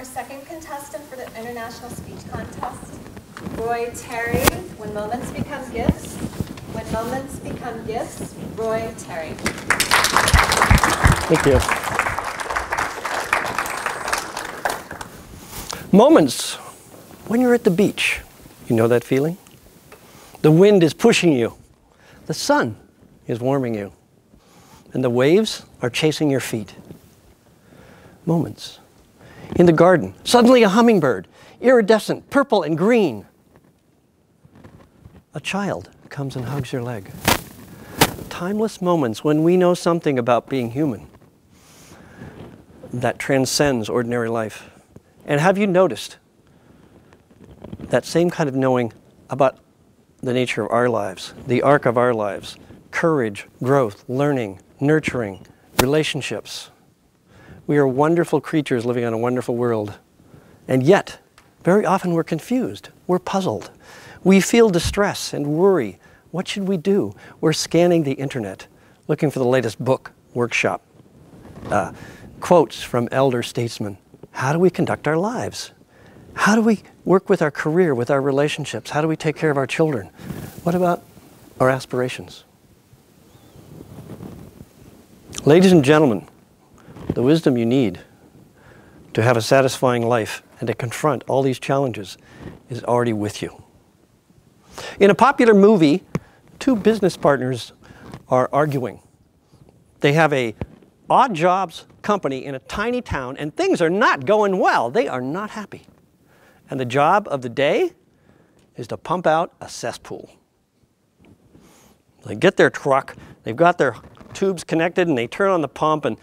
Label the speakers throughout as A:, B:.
A: our second contestant for the International Speech Contest, Roy Terry, When Moments Become Gifts. When Moments Become Gifts, Roy Terry.
B: Thank you. Moments when you're at the beach. You know that feeling? The wind is pushing you. The sun is warming you. And the waves are chasing your feet. Moments. In the garden, suddenly a hummingbird, iridescent, purple and green. A child comes and hugs your leg. Timeless moments when we know something about being human that transcends ordinary life. And have you noticed that same kind of knowing about the nature of our lives, the arc of our lives, courage, growth, learning, nurturing, relationships. We are wonderful creatures living on a wonderful world. And yet, very often we're confused, we're puzzled. We feel distress and worry. What should we do? We're scanning the internet, looking for the latest book, workshop, quotes from elder statesmen. How do we conduct our lives? How do we work with our career, with our relationships? How do we take care of our children? What about our aspirations? Ladies and gentlemen, the wisdom you need to have a satisfying life and to confront all these challenges is already with you. In a popular movie, two business partners are arguing. They have a odd jobs company in a tiny town and things are not going well. They are not happy. And the job of the day is to pump out a cesspool. They get their truck, they've got their tubes connected and they turn on the pump and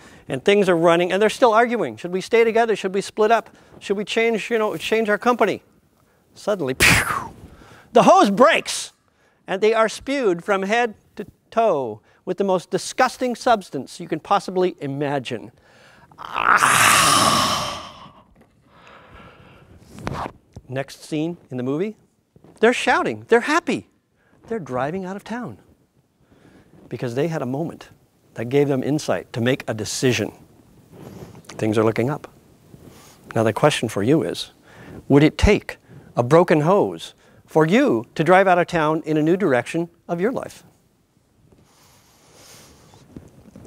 B: things are running and they're still arguing. Should we stay together? Should we split up? Should we change our company? Suddenly, pew, the hose breaks and they are spewed from head to toe with the most disgusting substance you can possibly imagine. Next scene in the movie, they're shouting, they're happy. They're driving out of town because they had a moment that gave them insight to make a decision. Things are looking up. Now the question for you is, would it take a broken hose for you to drive out of town in a new direction of your life?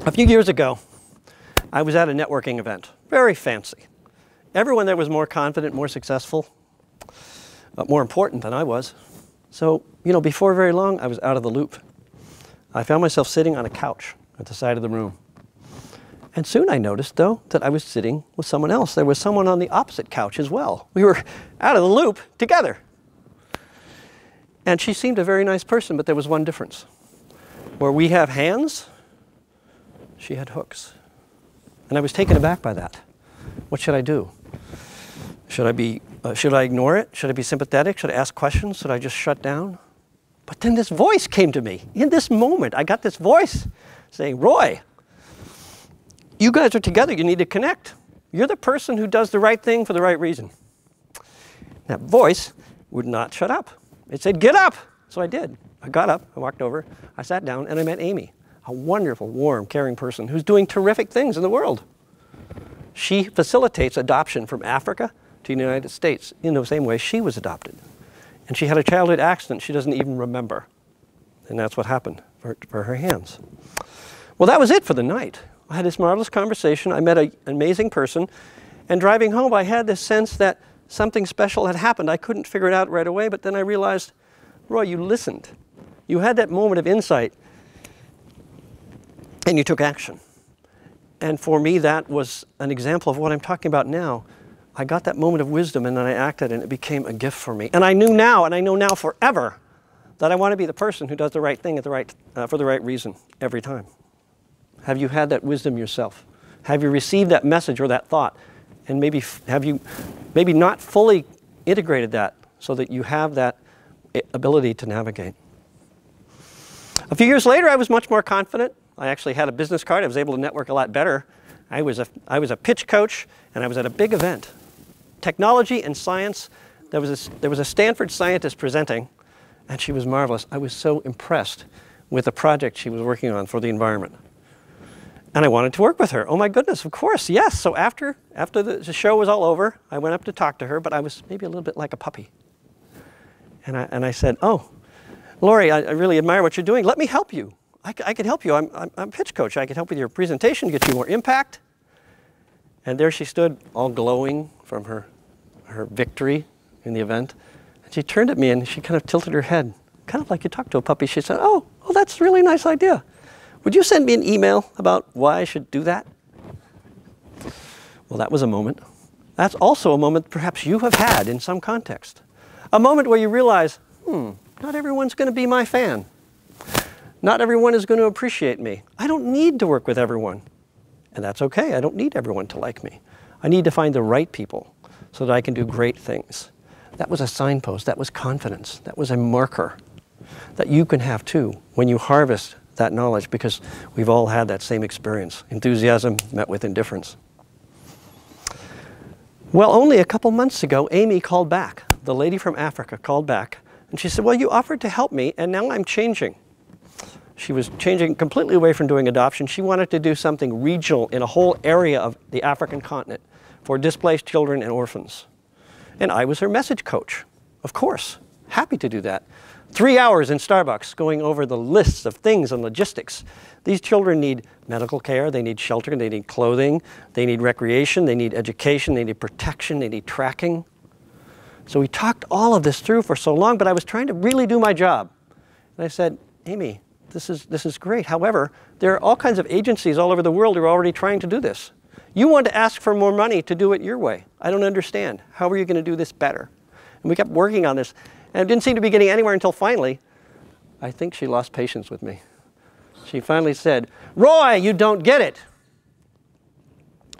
B: A few years ago, I was at a networking event, very fancy. Everyone there was more confident, more successful, more important than I was. So, before very long, I was out of the loop. I found myself sitting on a couch at the side of the room. And soon I noticed, though, that I was sitting with someone else. There was someone on the opposite couch as well. We were out of the loop together. And she seemed a very nice person, but there was one difference. Where we have hands, she had hooks. And I was taken aback by that. What should I do? Should I ignore it? Should I be sympathetic? Should I ask questions? Should I just shut down? But then this voice came to me. In this moment, I got this voice saying, Roy, you guys are together. You need to connect. You're the person who does the right thing for the right reason. That voice would not shut up. It said, get up. So I did. I got up, I walked over, I sat down, and I met Amy, a wonderful, warm, caring person who's doing terrific things in the world. She facilitates adoption from Africa to the United States in the same way she was adopted. And she had a childhood accident she doesn't even remember. And that's what happened for her hands. Well, that was it for the night. I had this marvelous conversation. I met an amazing person. And driving home, I had this sense that something special had happened. I couldn't figure it out right away, but then I realized, Roy, you listened. You had that moment of insight, and you took action. And for me, that was an example of what I'm talking about now. I got that moment of wisdom, and then I acted, and it became a gift for me. And I knew now, and I know now forever, that I want to be the person who does the right thing for the right reason every time. Have you had that wisdom yourself? Have you received that message or that thought? And have you not fully integrated that so that you have that ability to navigate? A few years later, I was much more confident. I actually had a business card. I was able to network a lot better. I was a pitch coach, and I was at a big event. Technology and science. There was a Stanford scientist presenting, and she was marvelous. I was so impressed with the project she was working on for the environment. And I wanted to work with her. Oh my goodness, of course, yes. So after the show was all over, I went up to talk to her, but I was maybe a little bit like a puppy. And I said, oh, Lori, I really admire what you're doing. Let me help you. I could help you. I'm a pitch coach. I could help with your presentation, get you more impact. And there she stood, all glowing from her victory in the event. And she turned at me and she kind of tilted her head, kind of like you talk to a puppy. She said, oh, that's a really nice idea. Would you send me an email about why I should do that? Well, that was a moment. That's also a moment perhaps you have had in some context. A moment where you realize, not everyone's going to be my fan. Not everyone is going to appreciate me. I don't need to work with everyone. And that's okay. I don't need everyone to like me. I need to find the right people so that I can do great things. That was a signpost. That was confidence. That was a marker that you can have too when you harvest that knowledge, because we've all had that same experience. Enthusiasm met with indifference. Well, only a couple months ago, Amy called back. The lady from Africa called back, and she said, well, you offered to help me, and now I'm changing. She was changing completely away from doing adoption. She wanted to do something regional in a whole area of the African continent for displaced children and orphans. And I was her message coach, of course, happy to do that. 3 hours in Starbucks going over the lists of things and logistics. These children need medical care, they need shelter, they need clothing, they need recreation, they need education, they need protection, they need tracking. So we talked all of this through for so long, but I was trying to really do my job. And I said, Amy, this is great. However, there are all kinds of agencies all over the world who are already trying to do this. You want to ask for more money to do it your way. I don't understand. How are you going to do this better? And we kept working on this. And it didn't seem to be getting anywhere until finally, I think she lost patience with me. She finally said, Roy, you don't get it.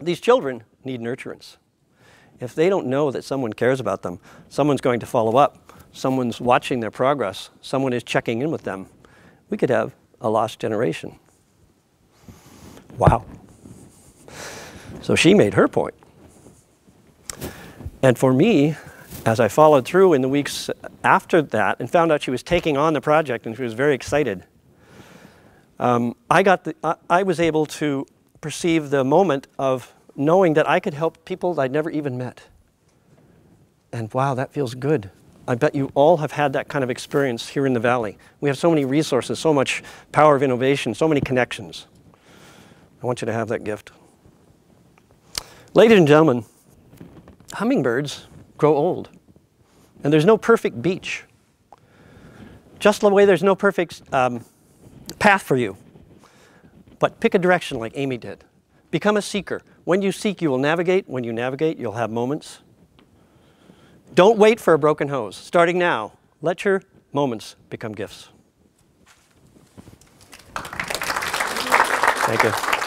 B: These children need nurturance. If they don't know that someone cares about them, someone's going to follow up, someone's watching their progress, someone is checking in with them, we could have a lost generation. Wow. So she made her point. And for me, as I followed through in the weeks after that and found out she was taking on the project and she was very excited, I was able to perceive the moment of knowing that I could help people I'd never even met. And wow, that feels good. I bet you all have had that kind of experience here in the Valley. We have so many resources, so much power of innovation, so many connections. I want you to have that gift. Ladies and gentlemen, hummingbirds grow old. And there's no perfect beach. Just the way there's no perfect path for you. But pick a direction like Amy did. Become a seeker. When you seek, you will navigate. When you navigate, you'll have moments. Don't wait for a broken hose. Starting now, let your moments become gifts. Thank you.